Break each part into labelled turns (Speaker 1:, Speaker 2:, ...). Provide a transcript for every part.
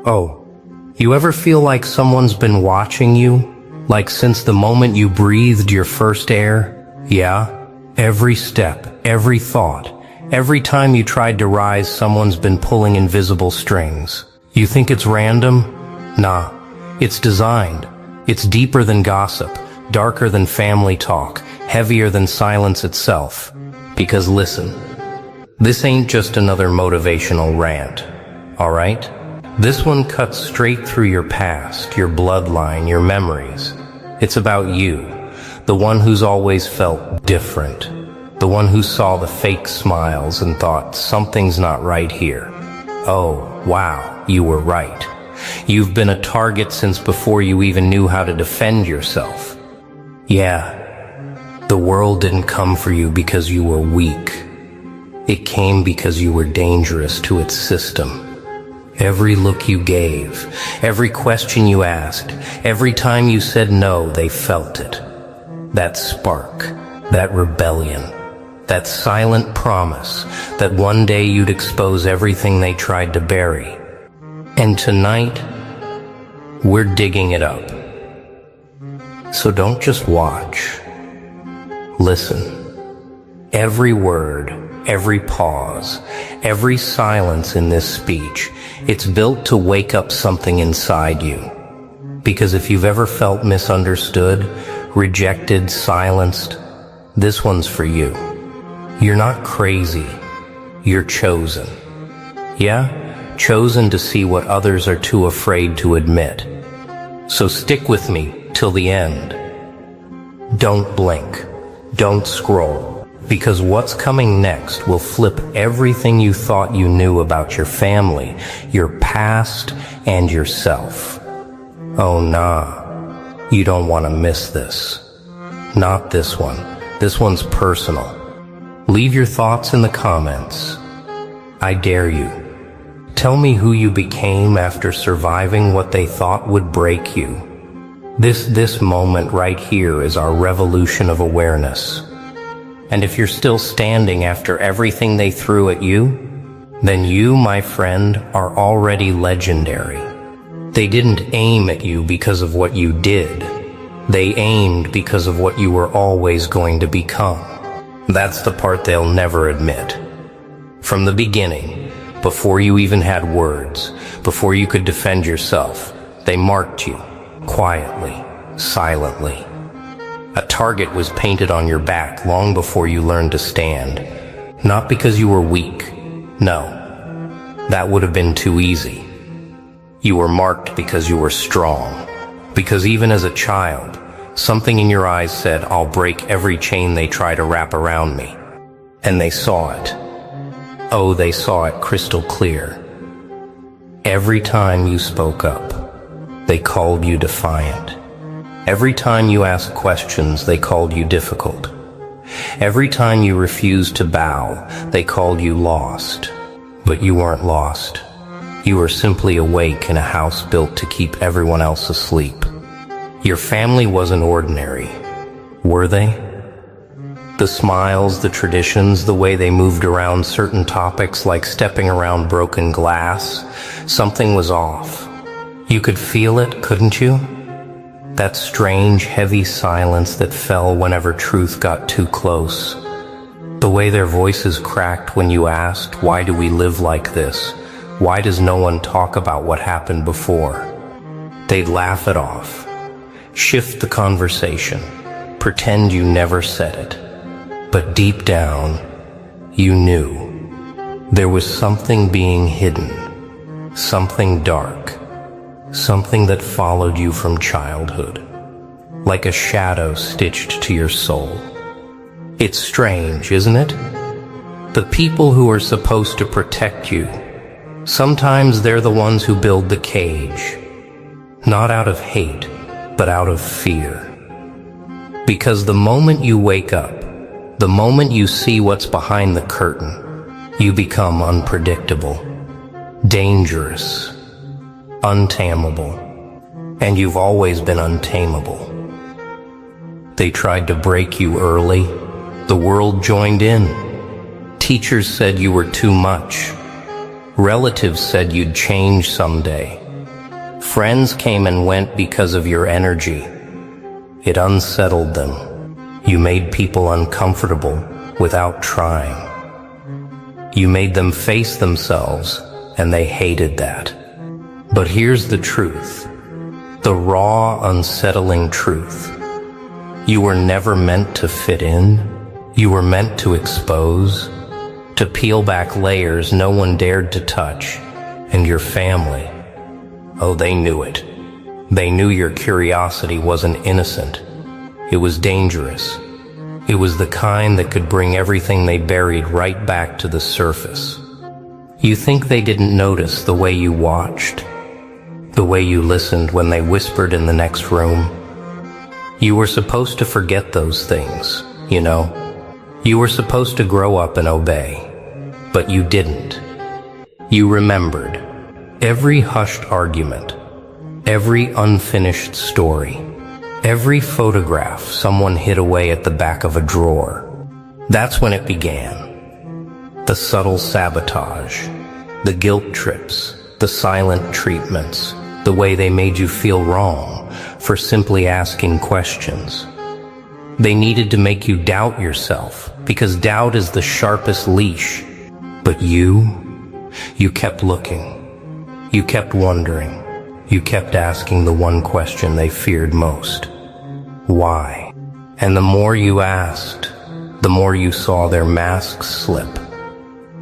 Speaker 1: Oh, you ever feel like someone's been watching you? Like since the moment you breathed your first air? Yeah? Every step, every thought, every time you tried to rise, someone's been pulling invisible strings. You think it's random? Nah, it's designed. It's deeper than gossip, darker than family talk, heavier than silence itself. Because listen, this ain't just another motivational rant, alright? This one cuts straight through your past, your bloodline, your memories. It's about you, the one who's always felt different, the one who saw the fake smiles and thought, something's not right here. Oh, wow, you were right. You've been a target since before you even knew how to defend yourself. Yeah, the world didn't come for you because you were weak. It came because you were dangerous to its system. Every look you gave, every question you asked, every time you said no, they felt it. That spark, that rebellion, that silent promise that one day you'd expose everything they tried to bury. And tonight, we're digging it up. So don't just watch. Listen. Every word, every pause, every silence in this speech, it's built to wake up something inside you. Because if you've ever felt misunderstood, rejected, silenced, this one's for you. You're not crazy. You're chosen. Yeah? Chosen to see what others are too afraid to admit. So stick with me till the end. Don't blink. Don't scroll. Because what's coming next will flip everything you thought you knew about your family, your past, and yourself. Oh nah, you don't want to miss this. Not this one. This one's personal. Leave your thoughts in the comments. I dare you. Tell me who you became after surviving what they thought would break you. This moment right here is our revolution of awareness. And if you're still standing after everything they threw at you, then you, my friend, are already legendary. They didn't aim at you because of what you did. They aimed because of what you were always going to become. That's the part they'll never admit. From the beginning, before you even had words, before you could defend yourself, they marked you, quietly, silently. A target was painted on your back long before you learned to stand. Not because you were weak. No, that would have been too easy. You were marked because you were strong. Because even as a child, something in your eyes said, I'll break every chain they try to wrap around me. And they saw it. Oh, they saw it crystal clear. Every time you spoke up, they called you defiant. Every time you asked questions, they called you difficult. Every time you refused to bow, they called you lost. But you weren't lost. You were simply awake in a house built to keep everyone else asleep. Your family wasn't ordinary, were they? The smiles, the traditions, the way they moved around certain topics like stepping around broken glass, something was off. You could feel it, couldn't you? That strange, heavy silence that fell whenever truth got too close. The way their voices cracked when you asked, why do we live like this? Why does no one talk about what happened before? They'd laugh it off, shift the conversation, pretend you never said it. But deep down, you knew. There was something being hidden, something dark. Something that followed you from childhood, like a shadow stitched to your soul. It's strange, isn't it? The people who are supposed to protect you, sometimes they're the ones who build the cage. Not out of hate, but out of fear. Because the moment you wake up, the moment you see what's behind the curtain, you become unpredictable, dangerous, untamable, and you've always been untamable. They tried to break you early. The world joined in. Teachers said you were too much. Relatives said you'd change someday. Friends came and went because of your energy. It unsettled them. You made people uncomfortable without trying. You made them face themselves, and they hated that. But here's the truth. The raw, unsettling truth. You were never meant to fit in. You were meant to expose, to peel back layers no one dared to touch. And your family, oh, they knew it. They knew your curiosity wasn't innocent. It was dangerous. It was the kind that could bring everything they buried right back to the surface. You think they didn't notice the way you watched? The way you listened when they whispered in the next room? You were supposed to forget those things, you know? You were supposed to grow up and obey. But you didn't. You remembered every hushed argument, every unfinished story, every photograph someone hid away at the back of a drawer. That's when it began. The subtle sabotage, the guilt trips, the silent treatments, the way they made you feel wrong for simply asking questions. They needed to make you doubt yourself, because doubt is the sharpest leash. But you kept looking. You kept wondering. You kept asking the one question they feared most. Why? And the more you asked, the more you saw their masks slip,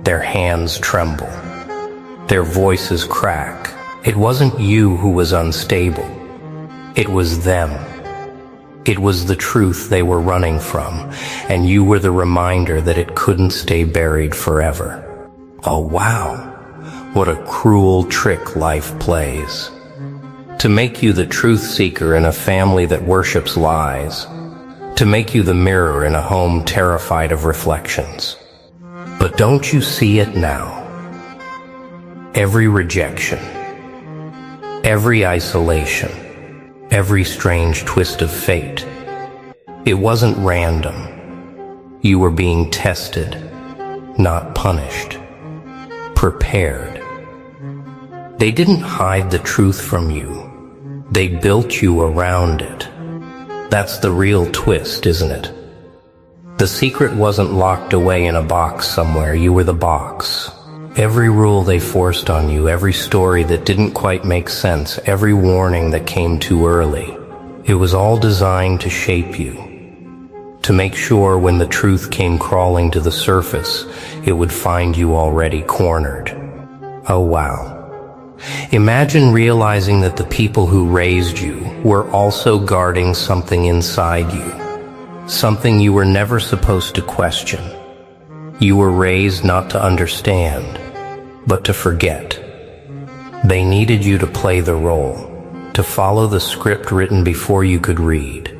Speaker 1: their hands tremble, their voices crack. It wasn't you who was unstable. It was them. It was the truth they were running from, and you were the reminder that it couldn't stay buried forever. Oh wow, what a cruel trick life plays. To make you the truth seeker in a family that worships lies. To make you the mirror in a home terrified of reflections. But don't you see it now? Every rejection, every isolation, every strange twist of fate. It wasn't random. You were being tested, not punished. Prepared. They didn't hide the truth from you. They built you around it. That's the real twist, isn't it? The secret wasn't locked away in a box somewhere. You were the box. Every rule they forced on you, every story that didn't quite make sense, every warning that came too early, it was all designed to shape you. To make sure when the truth came crawling to the surface, it would find you already cornered. Oh wow. Imagine realizing that the people who raised you were also guarding something inside you. Something you were never supposed to question. You were raised not to understand, but to forget. They needed you to play the role, to follow the script written before you could read.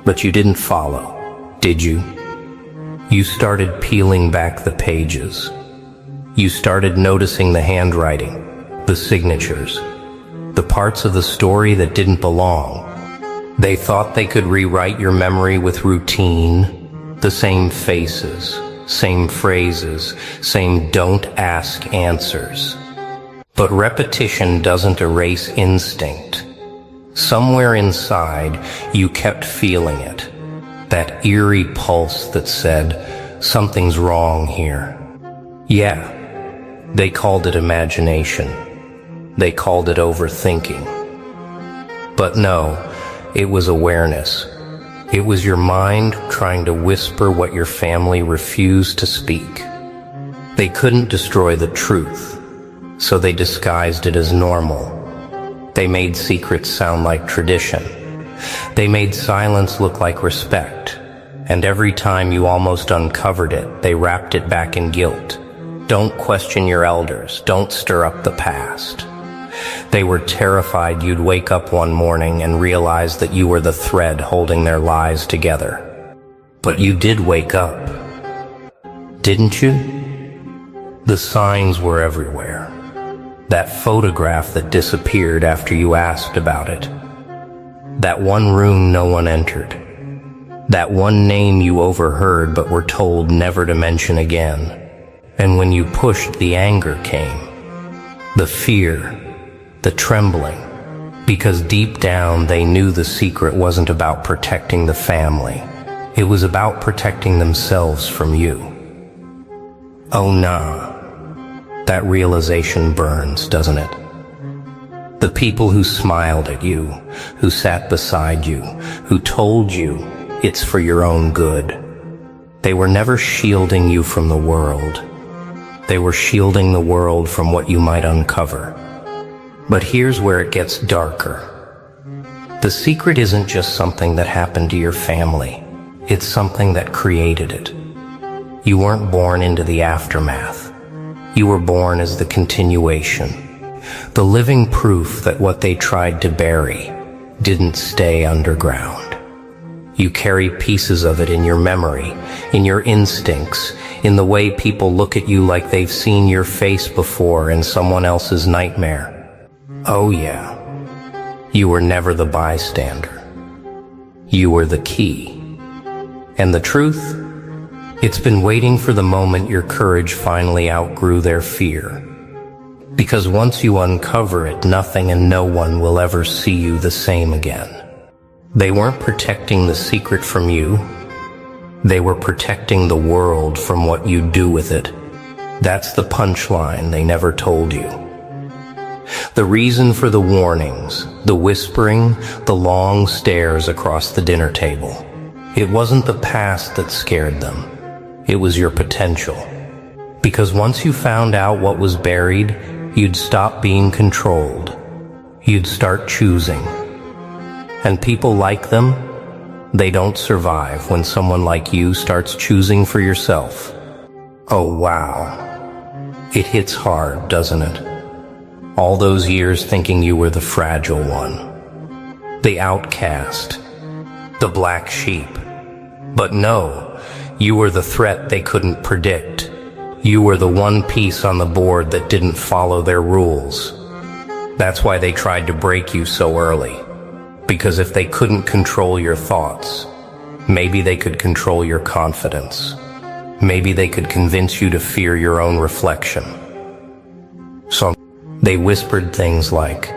Speaker 1: But you didn't follow. Did you? You started peeling back the pages. You started noticing the handwriting, the signatures, the parts of the story that didn't belong. They thought they could rewrite your memory with routine, the same faces, same phrases, same don't ask answers. But repetition doesn't erase instinct. Somewhere inside, you kept feeling it. That eerie pulse that said, something's wrong here. Yeah, they called it imagination. They called it overthinking. But no, it was awareness. It was your mind trying to whisper what your family refused to speak. They couldn't destroy the truth, so they disguised it as normal. They made secrets sound like tradition. They made silence look like respect, and every time you almost uncovered it, they wrapped it back in guilt. Don't question your elders. Don't stir up the past. They were terrified you'd wake up one morning and realize that you were the thread holding their lies together. But you did wake up, didn't you? The signs were everywhere. That photograph that disappeared after you asked about it. That one room no one entered. That one name you overheard but were told never to mention again. And when you pushed, the anger came. The fear, the trembling, because deep down they knew the secret wasn't about protecting the family. It was about protecting themselves from you. Oh nah, that realization burns, doesn't it? The people who smiled at you, who sat beside you, who told you it's for your own good. They were never shielding you from the world. They were shielding the world from what you might uncover. But here's where it gets darker. The secret isn't just something that happened to your family. It's something that created it. You weren't born into the aftermath. You were born as the continuation. The living proof that what they tried to bury didn't stay underground. You carry pieces of it in your memory, in your instincts, in the way people look at you like they've seen your face before in someone else's nightmare. Oh yeah, you were never the bystander. You were the key. And the truth? It's been waiting for the moment your courage finally outgrew their fear. Because once you uncover it, nothing and no one will ever see you the same again. They weren't protecting the secret from you. They were protecting the world from what you do with it. That's the punchline they never told you. The reason for the warnings, the whispering, the long stares across the dinner table. It wasn't the past that scared them. It was your potential. Because once you found out what was buried, you'd stop being controlled. You'd start choosing. And people like them, they don't survive when someone like you starts choosing for yourself. Oh wow. It hits hard, doesn't it? All those years thinking you were the fragile one, the outcast, the black sheep. But no, you were the threat they couldn't predict. You were the one piece on the board that didn't follow their rules. That's why they tried to break you so early. Because if they couldn't control your thoughts, maybe they could control your confidence. Maybe they could convince you to fear your own reflection. So they whispered things like,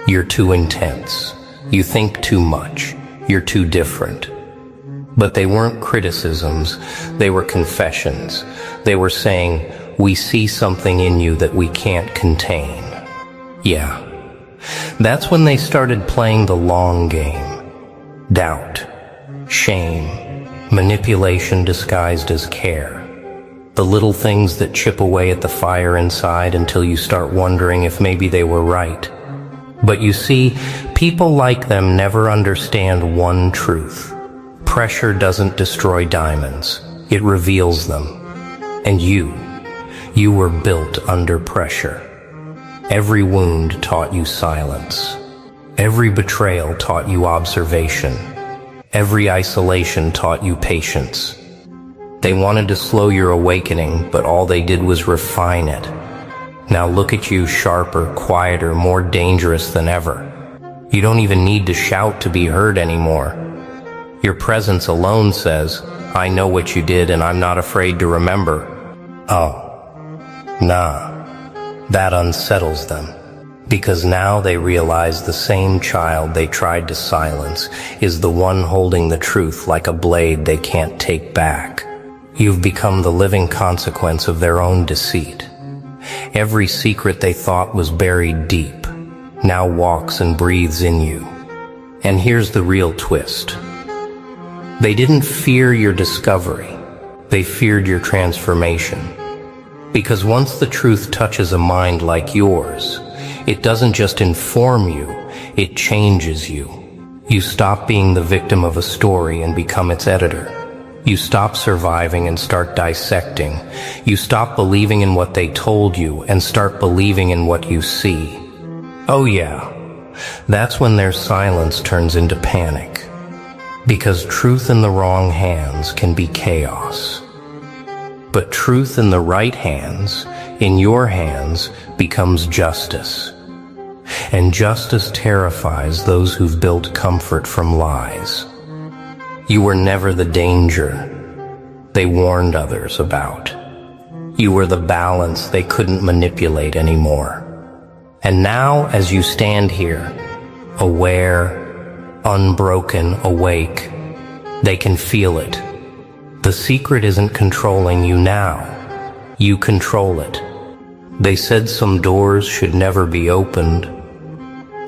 Speaker 1: "You're too intense. You think too much. You're too different." But they weren't criticisms, they were confessions. They were saying, "We see something in you that we can't contain." Yeah, that's when they started playing the long game. Doubt, shame, manipulation disguised as care. The little things that chip away at the fire inside until you start wondering if maybe they were right. But you see, people like them never understand one truth. Pressure doesn't destroy diamonds, it reveals them. And you were built under pressure. Every wound taught you silence. Every betrayal taught you observation. Every isolation taught you patience. They wanted to slow your awakening, but all they did was refine it. Now look at you, sharper, quieter, more dangerous than ever. You don't even need to shout to be heard anymore. Your presence alone says, "I know what you did and I'm not afraid to remember." Oh, nah, that unsettles them. Because now they realize the same child they tried to silence is the one holding the truth like a blade they can't take back. You've become the living consequence of their own deceit. Every secret they thought was buried deep now walks and breathes in you. And here's the real twist. They didn't fear your discovery. They feared your transformation. Because once the truth touches a mind like yours, it doesn't just inform you, it changes you. You stop being the victim of a story and become its editor. You stop surviving and start dissecting. You stop believing in what they told you and start believing in what you see. Oh yeah, that's when their silence turns into panic. Because truth in the wrong hands can be chaos. But truth in the right hands, in your hands, becomes justice. And justice terrifies those who've built comfort from lies. You were never the danger they warned others about. You were the balance they couldn't manipulate anymore. And now, as you stand here, aware, unbroken, awake, they can feel it. The secret isn't controlling you now. You control it. They said some doors should never be opened,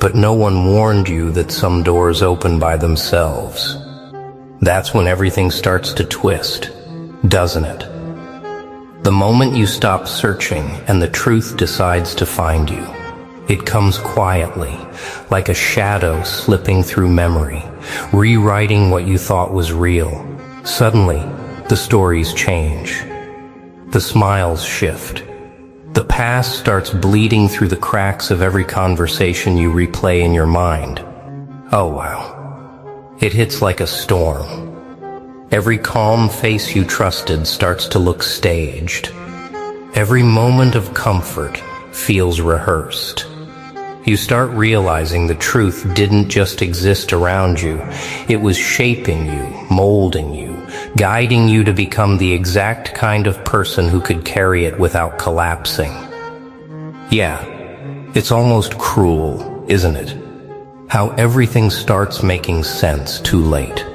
Speaker 1: but no one warned you that some doors open by themselves. That's when everything starts to twist, doesn't it? The moment you stop searching and the truth decides to find you. It comes quietly, like a shadow slipping through memory, rewriting what you thought was real. Suddenly, the stories change. The smiles shift. The past starts bleeding through the cracks of every conversation you replay in your mind. Oh wow. It hits like a storm. Every calm face you trusted starts to look staged. Every moment of comfort feels rehearsed. You start realizing the truth didn't just exist around you. It was shaping you, molding you, guiding you to become the exact kind of person who could carry it without collapsing. Yeah, it's almost cruel, isn't it? How everything starts making sense too late.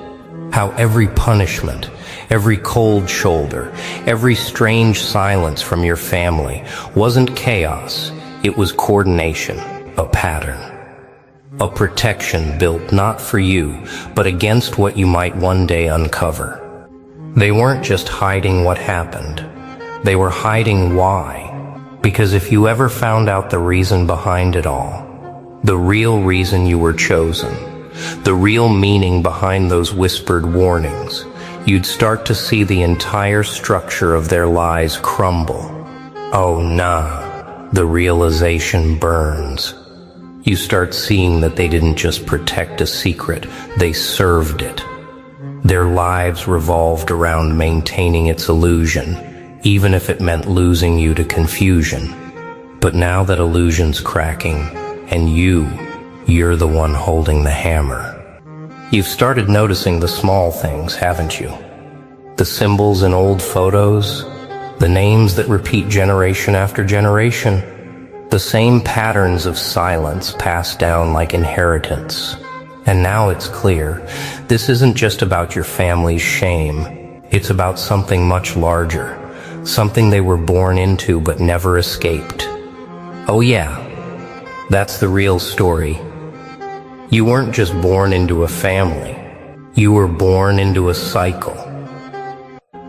Speaker 1: How every punishment, every cold shoulder, every strange silence from your family wasn't chaos, it was coordination. A pattern. A protection built not for you, but against what you might one day uncover. They weren't just hiding what happened. They were hiding why. Because if you ever found out the reason behind it all, the real reason you were chosen, the real meaning behind those whispered warnings, you'd start to see the entire structure of their lies crumble. Oh nah, the realization burns. You start seeing that they didn't just protect a secret, they served it. Their lives revolved around maintaining its illusion, even if it meant losing you to confusion. But now that illusion's cracking, and you're the one holding the hammer. You've started noticing the small things, haven't you? The symbols in old photos, the names that repeat generation after generation, the same patterns of silence passed down like inheritance. And now it's clear, this isn't just about your family's shame. It's about something much larger, something they were born into but never escaped. Oh yeah, that's the real story. You weren't just born into a family. You were born into a cycle.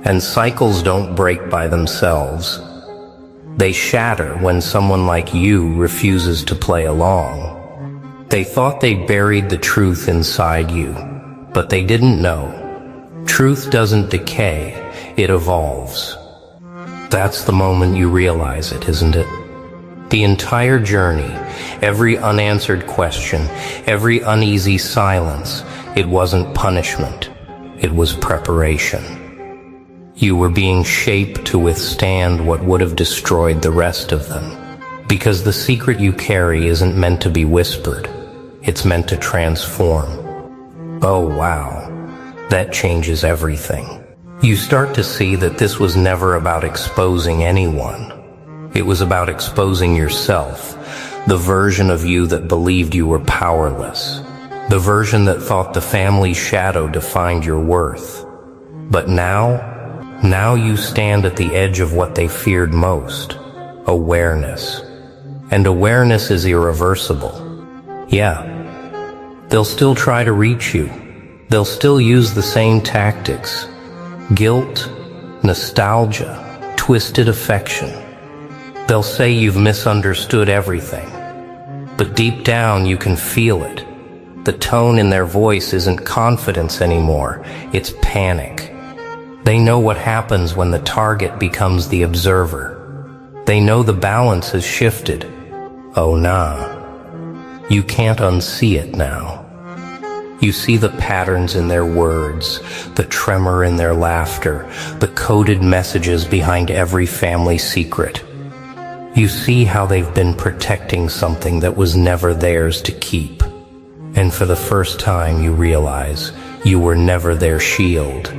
Speaker 1: And cycles don't break by themselves. They shatter when someone like you refuses to play along. They thought they buried the truth inside you, but they didn't know. Truth doesn't decay, it evolves. That's the moment you realize it, isn't it? The entire journey, every unanswered question, every uneasy silence, it wasn't punishment, it was preparation. You were being shaped to withstand what would have destroyed the rest of them. Because the secret you carry isn't meant to be whispered, it's meant to transform. Oh wow, that changes everything. You start to see that this was never about exposing anyone. It was about exposing yourself, the version of you that believed you were powerless, the version that thought the family shadow defined your worth. But now you stand at the edge of what they feared most, awareness. And awareness is irreversible. Yeah, they'll still try to reach you. They'll still use the same tactics. Guilt, nostalgia, twisted affection. They'll say you've misunderstood everything. But deep down you can feel it. The tone in their voice isn't confidence anymore, it's panic. They know what happens when the target becomes the observer. They know the balance has shifted. Oh nah, you can't unsee it now. You see the patterns in their words, the tremor in their laughter, the coded messages behind every family secret. You see how they've been protecting something that was never theirs to keep. And for the first time you realize you were never their shield.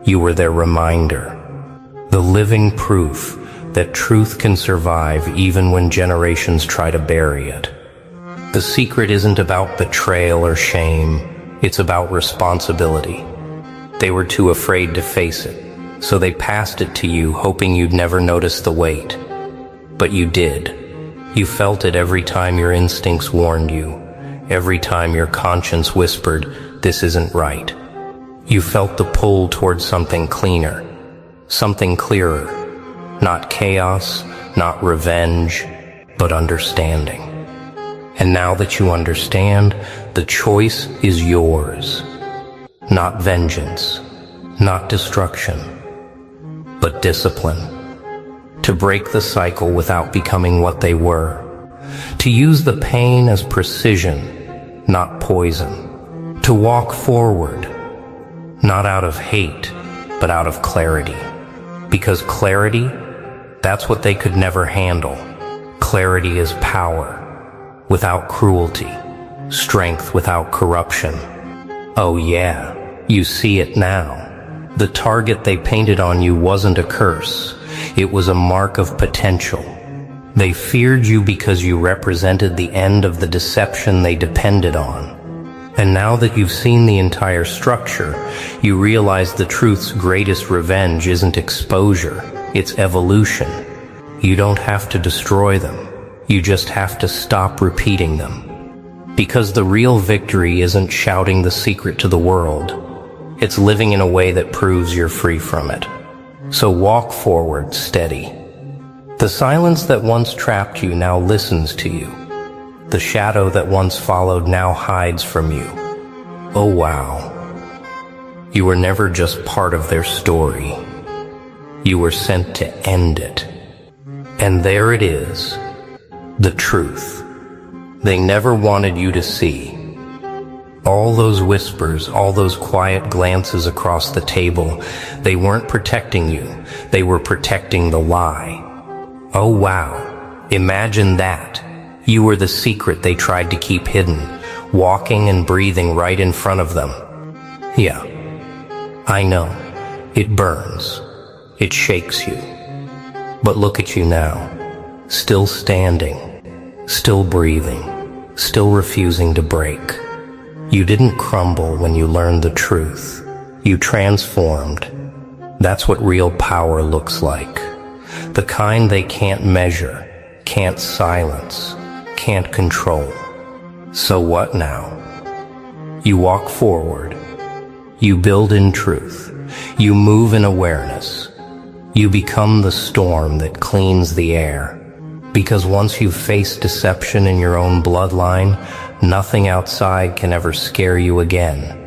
Speaker 1: You were their reminder, the living proof that truth can survive even when generations try to bury it. The secret isn't about betrayal or shame, it's about responsibility. They were too afraid to face it, so they passed it to you, hoping you'd never notice the weight. But you did. You felt it every time your instincts warned you, every time your conscience whispered, "This isn't right." You felt the pull towards something cleaner, something clearer. Not chaos, not revenge, but understanding. And now that you understand, the choice is yours. Not vengeance, not destruction, but discipline. To break the cycle without becoming what they were. To use the pain as precision, not poison. To walk forward, not out of hate, but out of clarity. Because clarity, that's what they could never handle. Clarity is power, without cruelty, strength without corruption. Oh yeah, you see it now. The target they painted on you wasn't a curse. It was a mark of potential. They feared you because you represented the end of the deception they depended on. And now that you've seen the entire structure, you realize the truth's greatest revenge isn't exposure, it's evolution. You don't have to destroy them, you just have to stop repeating them. Because the real victory isn't shouting the secret to the world, it's living in a way that proves you're free from it. So walk forward, steady. The silence that once trapped you now listens to you. The shadow that once followed now hides from you. Oh wow. You were never just part of their story. You were sent to end it. And there it is, the truth. They never wanted you to see. All those whispers, all those quiet glances across the table, they weren't protecting you, they were protecting the lie. Oh wow, imagine that. You were the secret they tried to keep hidden, walking and breathing right in front of them. Yeah, I know, it burns, it shakes you. But look at you now, still standing, still breathing, still refusing to break. You didn't crumble when you learned the truth. You transformed. That's what real power looks like. The kind they can't measure, can't silence, can't control. So what now? You walk forward. You build in truth. You move in awareness. You become the storm that cleans the air. Because once you've faced deception in your own bloodline, nothing outside can ever scare you again.